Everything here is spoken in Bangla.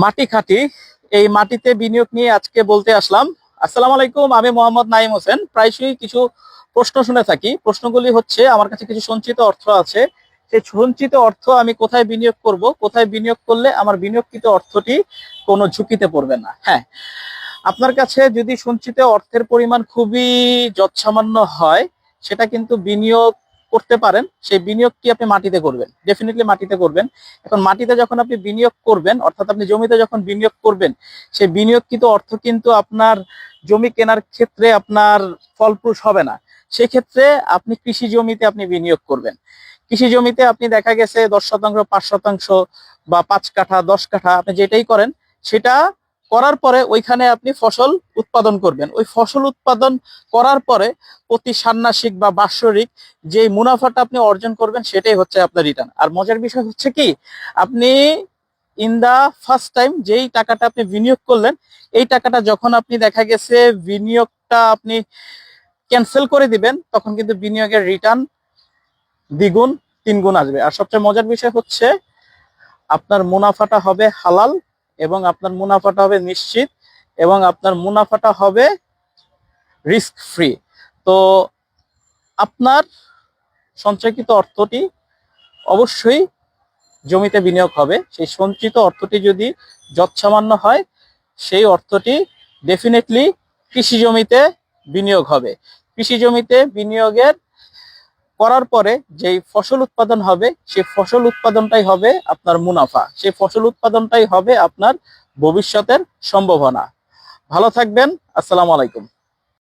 মাটি খাঁটি, এই মাটিতে বিনিয়োগ নিয়ে আজকে বলতে আসলাম। আসসালামু আলাইকুম, আমি মোহাম্মদ নাইম হোসেন। প্রায়শই কিছু প্রশ্ন শুনে থাকি। প্রশ্নগুলি হচ্ছে, আমার কাছে কিছু সঞ্চিত অর্থ আছে, সেই সঞ্চিত অর্থ আমি কোথায় বিনিয়োগ করব, কোথায় বিনিয়োগ করলে আমার বিনিয়োগকৃত অর্থটি কোনো ঝুঁকিতে পড়বে না। হ্যাঁ, আপনার কাছে যদি সঞ্চিত অর্থের পরিমাণ খুবই যৎসামান্য হয়, সেটা কিন্তু বিনিয়োগ করতে পারেন। সেই বিনিয়োগটি আপনি মাটিতে করবেন, ডেফিনেটলি মাটিতে করবেন। এখন মাটিতে যখন আপনি বিনিয়োগ করবেন, অর্থাৎ আপনি জমিতে যখন বিনিয়োগ করবেন, সেই বিনিয়োগকৃত অর্থ কিন্তু আপনার জমি কেনার ক্ষেত্রে আপনার ফলপ্রসূ হবে না। সেক্ষেত্রে আপনি কৃষি জমিতে আপনি বিনিয়োগ করবেন। কৃষি জমিতে আপনি দেখা গেছে 10%, 5% বা 5 কাঠা, 10 কাঠা, আপনি যেটাই করেন, সেটা করার পরে ওইখানে আপনি ফসল উৎপাদন করবেন। ওই ফসল উৎপাদন করার পরে প্রতি ষান্মাসিক বা বাৎসরিক যে মুনাফাটা আপনি অর্জন করবেন, সেটাই হচ্ছে আপনার রিটার্ন। আর মজার বিষয় হচ্ছে কি, আপনি ইন দা ফার্স্ট টাইম যেই টাকাটা আপনি বিনিয়োগ করলেন, এই টাকাটা যখন আপনি দেখা গেছে বিনিয়োগটা আপনি ক্যান্সেল করে দিবেন, তখন কিন্তু বিনিয়োগের রিটার্ন দ্বিগুণ, তিনগুণ আসবে। আর সবচেয়ে মজার বিষয় হচ্ছে, আপনার মুনাফাটা হবে হালাল, এবং আপনার মুনাফাটা হবে নিশ্চিত, এবং আপনার মুনাফাটা হবে রিস্ক ফ্রি। তো আপনার সঞ্চয়কৃত অর্থটি অবশ্যই জমিতে বিনিয়োগ হবে। সেই সঞ্চিত অর্থটি যদি যৎসামান্য হয়, সেই অর্থটি ডেফিনেটলি কৃষি জমিতে বিনিয়োগ হবে। কৃষি জমিতে বিনিয়োগের করার পরে যেই ফসল উৎপাদন হবে, সেই ফসল উৎপাদনটাই হবে আপনার মুনাফা, সেই ফসল উৎপাদনটাই হবে আপনার ভবিষ্যতের সম্ভাবনা। ভালো থাকবেন। আসসালামু আলাইকুম।